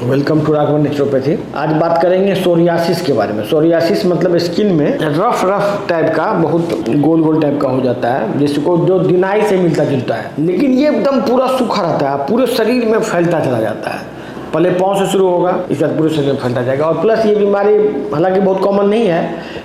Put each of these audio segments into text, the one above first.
Welcome to Raghavan naturopathy. आज बात करेंगे सोरियासिस के बारे में। सोरियासिस मतलब स्किन में रफ टाइप का, बहुत गोल टाइप का हो जाता है, जिसको जो दिनाई से मिलता जुलता है, लेकिन ये एकदम पूरा सूखा रहता है, पूरे शरीर में फैलता चला जाता है। पहले पाँव से शुरू होगा, इसके बाद पूरे शरीर में फैलता जाएगा। और प्लस ये बीमारी हालांकि बहुत कॉमन नहीं है,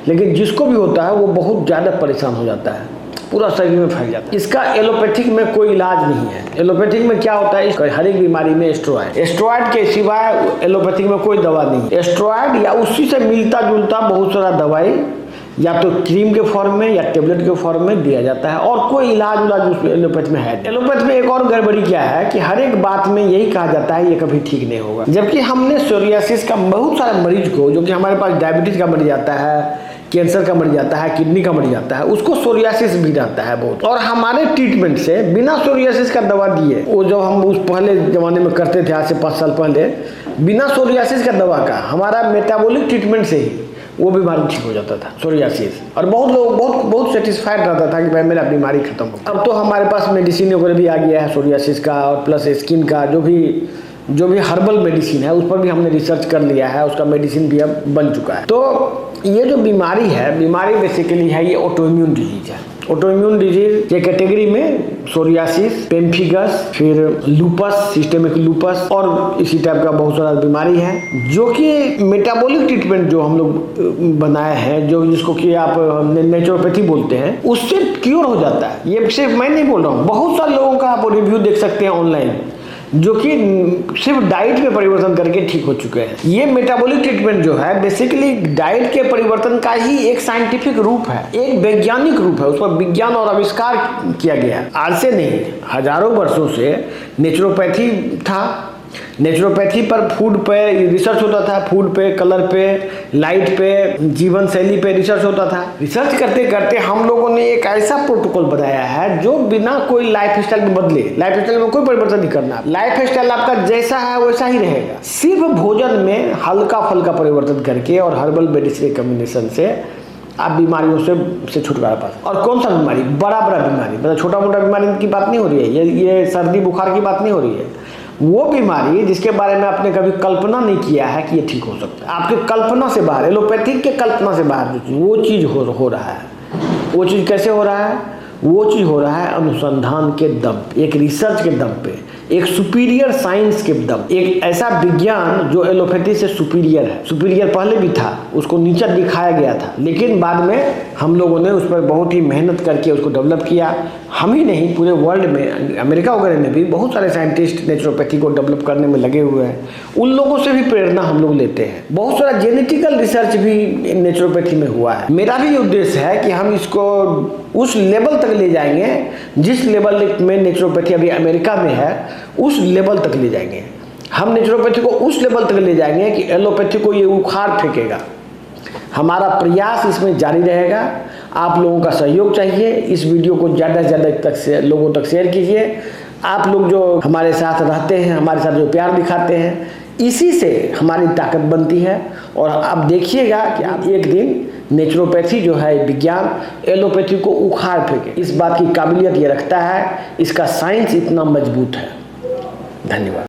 लेकिन जिसको भी होता है वो बहुत ज़्यादा परेशान हो जाता है, पूरा शरीर में फैल जाता है। इसका एलोपैथिक में कोई इलाज नहीं है। एलोपैथिक में क्या होता है, हर एक बीमारी में एस्टेरॉयड के सिवाय एलोपैथिक में कोई दवा नहीं है। एस्टेरॉयड या उसी से मिलता जुलता बहुत सारा दवाई या तो क्रीम के फॉर्म में या टेबलेट के फॉर्म में दिया जाता है, और कोई इलाज उस एलोपैथ में है। एलोपैथ में एक और गड़बड़ी क्या है कि हर एक बात में यही कहा जाता है ये कभी ठीक नहीं होगा, जबकि हमने सोरियासिस का बहुत सारे मरीज को, जो कि हमारे पास डायबिटीज का मरीज आता है, कैंसर का मरीज आता है, किडनी का मरीज आता है, उसको सोरियासिस भी रहता है बहुत। और हमारे ट्रीटमेंट से बिना सोरियासिस का दवा दिए, वो जो हम उस पहले जमाने में करते थे, आज से 5 साल पहले, बिना सोरियासिस का दवा का हमारा मेटाबॉलिक ट्रीटमेंट से ही वो बीमारी ठीक हो जाता था, सोरियासिस। और बहुत लोग बहुत सेटिस्फाइड रहता था कि भाई मेरा बीमारी खत्म हो। अब तो हमारे पास मेडिसिन वगैरह भी आ गया है सोरियासिस का, और प्लस स्किन का जो भी हर्बल मेडिसिन है, उस पर भी हमने रिसर्च कर लिया है, उसका मेडिसिन भी अब बन चुका है। तो ये जो बीमारी है, बीमारी बेसिकली है ये ऑटोइम्यून डिजीज है। ऑटोइम्यून डिजीज के कैटेगरी में सोरियासिस, पेम्फिगस, फिर लूपस, सिस्टेमिक लूपस और इसी टाइप का बहुत सारा बीमारी है, जो कि मेटाबॉलिक ट्रीटमेंट जो हम लोग बनाए हैं, जो जिसको कि आप नेचुरोपैथी बोलते हैं, उससे क्योर हो जाता है। ये सिर्फ मैं नहीं बोल रहा हूँ, बहुत सारे लोगों का आप रिव्यू देख सकते हैं ऑनलाइन, जो कि सिर्फ डाइट में परिवर्तन करके ठीक हो चुके हैं। ये मेटाबॉलिक ट्रीटमेंट जो है बेसिकली डाइट के परिवर्तन का ही एक साइंटिफिक रूप है, एक वैज्ञानिक रूप है। उस पर विज्ञान और आविष्कार किया गया है। आज से नहीं, हजारों वर्षों से नेचुरोपैथी था। नेचुरोपैथी पर फूड पे रिसर्च होता था, फूड पे, कलर पे, लाइट पे, जीवन शैली पे रिसर्च होता था। रिसर्च करते करते हम लोगों ने एक ऐसा प्रोटोकॉल बनाया है जो बिना कोई लाइफ स्टाइल में बदले, लाइफ स्टाइल में कोई परिवर्तन नहीं करना, लाइफ स्टाइल आपका जैसा है वैसा ही रहेगा, सिर्फ भोजन में हल्का फुल्का परिवर्तन करके और हर्बल मेडिसिन कॉम्बिनेशन से आप बीमारियों से छुटकारा पा सकते। और कौन सा बीमारी, बड़ा बीमारी, मतलब छोटा मोटा बीमारी की बात नहीं हो रही है, ये सर्दी बुखार की बात नहीं हो रही है। वो बीमारी जिसके बारे में आपने कभी कल्पना नहीं किया है कि ये ठीक हो सकता है, आपके कल्पना से बाहर, एलोपैथिक के कल्पना से बाहर वो चीज़ हो रहा है। वो चीज़ कैसे हो रहा है? वो चीज़ हो रहा है अनुसंधान के दम, एक रिसर्च के दम पे, एक सुपीरियर साइंस के दम, एक ऐसा विज्ञान जो एलोपैथी से सुपीरियर है। सुपीरियर पहले भी था, उसको नीचा दिखाया गया था, लेकिन बाद में हम लोगों ने उस पर बहुत ही मेहनत करके उसको डेवलप किया। हम ही नहीं, पूरे वर्ल्ड में, अमेरिका वगैरह में भी बहुत सारे साइंटिस्ट नेचुरोपैथी को डेवलप करने में लगे हुए हैं। उन लोगों से भी प्रेरणा हम लोग लेते हैं। बहुत सारा जेनेटिकल रिसर्च भी नेचुरोपैथी में हुआ है। मेरा भी उद्देश्य है कि हम इसको उस लेवल तक ले जाएंगे जिस लेवल में नेचुरोपैथी अभी अमेरिका में है, उस लेवल तक ले जाएंगे। हम नेचुरोपैथी को उस लेवल तक ले जाएंगे कि एलोपैथी को ये उखाड़ फेंकेगा। हमारा प्रयास इसमें जारी रहेगा। आप लोगों का सहयोग चाहिए। इस वीडियो को ज़्यादा से ज़्यादा लोगों तक शेयर कीजिए। आप लोग जो हमारे साथ रहते हैं, हमारे साथ जो प्यार दिखाते हैं, इसी से हमारी ताकत बनती है। और आप देखिएगा कि आप एक दिन नेचुरोपैथी जो है विज्ञान एलोपैथी को उखाड़ फेंके। इस बात की काबिलियत ये रखता है, इसका साइंस इतना मजबूत है। धन्यवाद।